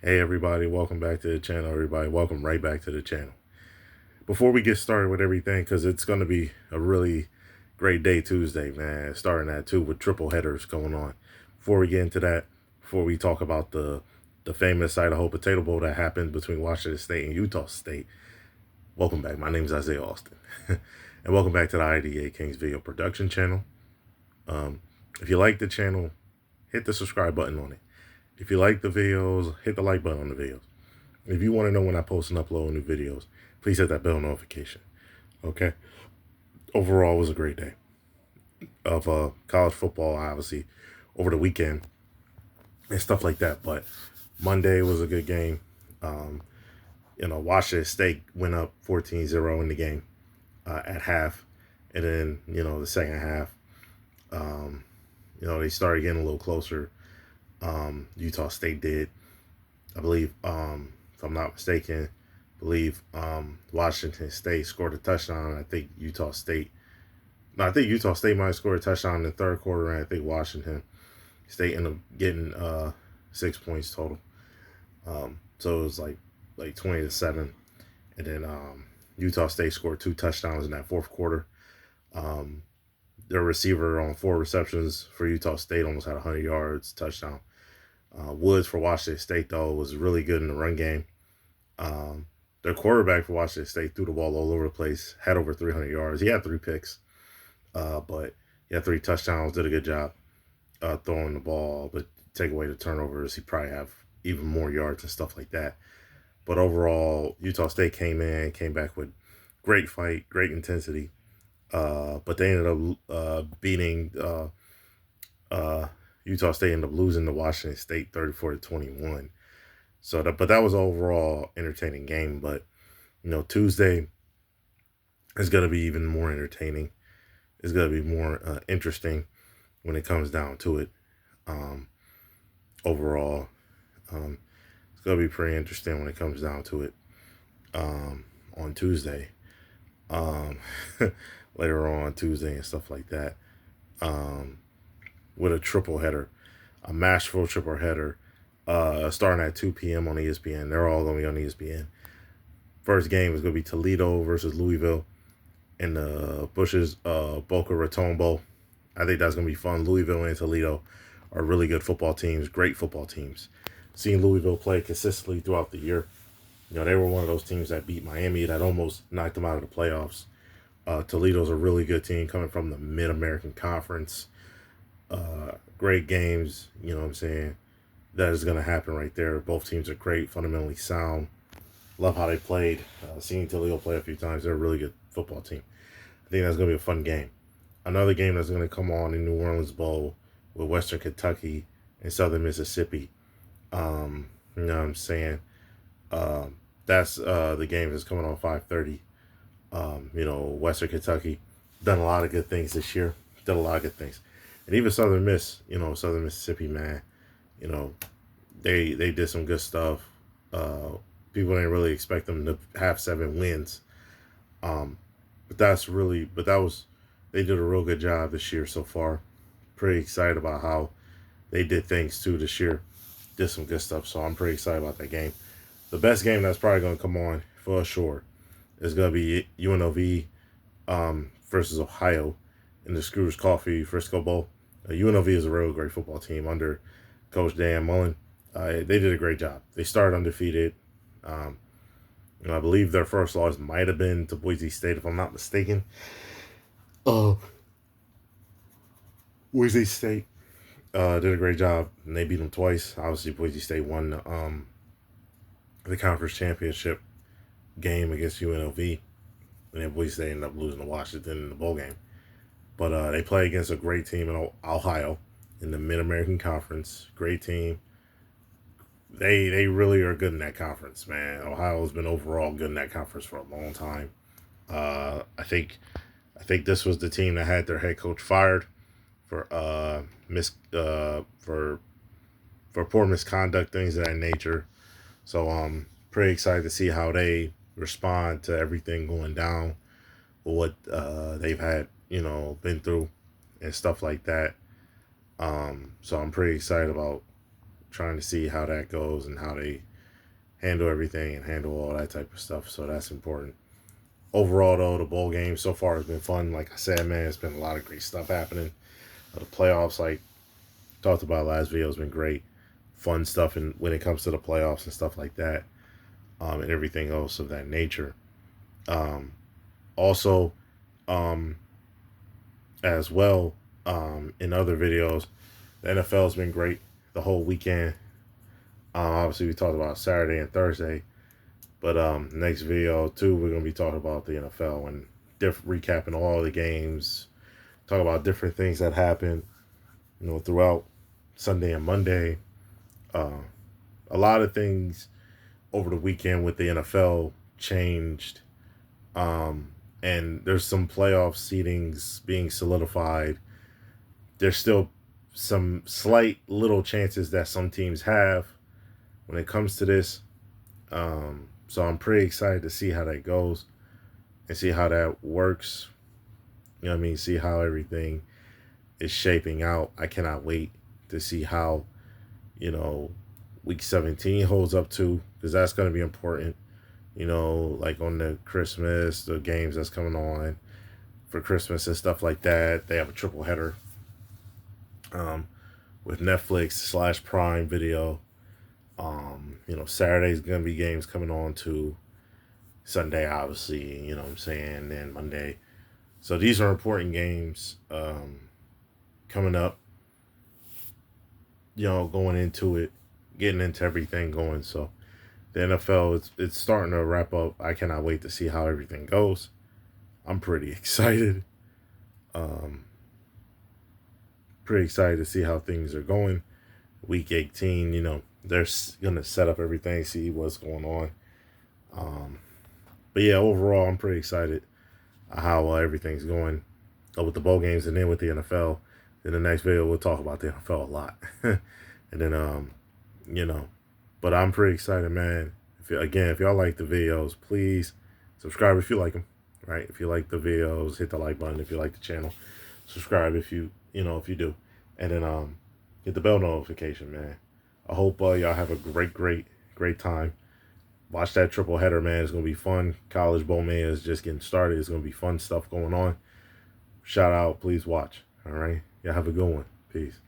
Hey everybody, welcome back to the channel. Everybody, welcome right back to the channel. Before we get started with everything, because it's going to be a really great day Tuesday, man. Starting at 2 with triple headers going on. Before we get into that, before we talk about the famous Idaho Potato Bowl that happened between Washington State and Utah State, welcome back. My name is Isaiah Austin. And welcome back to the IDA Kings video production channel. If you like the channel, hit the subscribe button on it. If you like the videos, hit the like button on the videos. If you want to know when I post and upload new videos, please hit that bell notification. Okay? Overall, it was a great day of college football, obviously, over the weekend and stuff like that. But Monday was a good game. Washington State went up 14-0 in the game at half. And then, the second half, they started getting a little closer. Utah State did. I believe, if I'm not mistaken, Washington State scored a touchdown. I think Utah State might have scored a touchdown in the third quarter, and I think Washington State ended up getting 6 points total. So it was like 20-7, and then Utah State scored 2 touchdowns in that fourth quarter. Their receiver on 4 receptions for Utah State almost had 100 yards, touchdown. Woods for Washington State, though, was really good in the run game. Their quarterback for Washington State threw the ball all over the place, had over 300 yards. He had 3 picks, but he had 3 touchdowns, did a good job throwing the ball. But take away the turnovers, he'd probably have even more yards and stuff like that. But overall, Utah State came back with great fight, great intensity. But they ended up beating Utah State ended up losing to Washington State 34-21. But that was overall entertaining game. But Tuesday is going to be even more entertaining. It's going to be more interesting when it comes down to it. Overall, it's going to be pretty interesting when it comes down to it. On Tuesday, later on Tuesday and stuff like that. With a triple header, a Mashville triple header, starting at 2 p.m. on ESPN. They're all going to be on ESPN. First game is going to be Toledo versus Louisville in the Bush's Boca Raton Bowl. I think that's going to be fun. Louisville and Toledo are really good football teams, great football teams. Seeing Louisville play consistently throughout the year, they were one of those teams that beat Miami that almost knocked them out of the playoffs. Toledo's a really good team coming from the Mid-American Conference. Great games, you know what I'm saying? That is going to happen right there. Both teams are great, fundamentally sound. Love how they played. Seeing Toledo play a few times, they're a really good football team. I think that's going to be a fun game. Another game that's going to come on in New Orleans Bowl with Western Kentucky and Southern Mississippi. You know what I'm saying? That's the game that's coming on 5:30. Western Kentucky done a lot of good things this year. Did a lot of good things. And even Southern Mississippi, man, they did some good stuff. People didn't really expect them to have 7 wins. But they did a real good job this year so far. Pretty excited about how they did things too this year. Did some good stuff, so I'm pretty excited about that game. The best game that's probably going to come on for sure is going to be UNLV versus Ohio in the Screwers Coffee Frisco Bowl. UNLV is a real great football team under Coach Dan Mullen. They did a great job. They started undefeated. I believe their first loss might have been to Boise State, if I'm not mistaken. Boise State did a great job, and they beat them twice. Obviously, Boise State won the conference championship game against UNLV, and then Boise State ended up losing to Washington in the bowl game. But they play against a great team in Ohio in the Mid-American Conference. Great team. They really are good in that conference, man. Ohio's been overall good in that conference for a long time. I think this was the team that had their head coach fired for poor misconduct, things of that nature. So I'm pretty excited to see how they respond to everything going down, what they've had, been through and stuff like that. So I'm pretty excited about trying to see how that goes and how they handle everything and handle all that type of stuff. So that's important. Overall, though, the bowl game so far has been fun. Like I said, man, it's been a lot of great stuff happening. The playoffs, like talked about last video, has been great. Fun stuff, and when it comes to the playoffs and stuff like that, and everything else of that nature. Um, also, um, as well, in other videos, the NFL has been great the whole weekend. Obviously, we talked about Saturday and Thursday, but next video too, we're gonna be talking about the NFL and recapping all the games, talk about different things that happened, throughout Sunday and Monday. Uh, a lot of things over the weekend with the NFL changed, and there's some playoff seedings being solidified. There's still some slight little chances that some teams have when it comes to this. So I'm pretty excited to see how that goes and see how that works. You know what I mean? See how everything is shaping out. I cannot wait to see how, week 17 holds up to, because that's going to be important. Like on the Christmas, the games that's coming on for Christmas and stuff like that. They have a triple header with Netflix / Prime Video. Saturday's going to be games coming on to Sunday, obviously, you know what I'm saying, and Monday. So these are important games coming up, going into it, getting into everything going. So the NFL, it's starting to wrap up. I cannot wait to see how everything goes. I'm pretty excited. Pretty excited to see how things are going. Week 18, they're going to set up everything, see what's going on. But yeah, overall, I'm pretty excited how everything's going with the bowl games, and then with the NFL. In the next video, we'll talk about the NFL a lot. And then, but I'm pretty excited, man. If y'all like the videos, please subscribe if you like them, right? If you like the videos, hit the like button. If you like the channel, subscribe if you do. And then, hit the bell notification, man. I hope y'all have a great time. Watch that triple header, man. It's going to be fun. College Bowl, man, is just getting started. It's going to be fun stuff going on. Shout out. Please watch. All right? Y'all have a good one. Peace.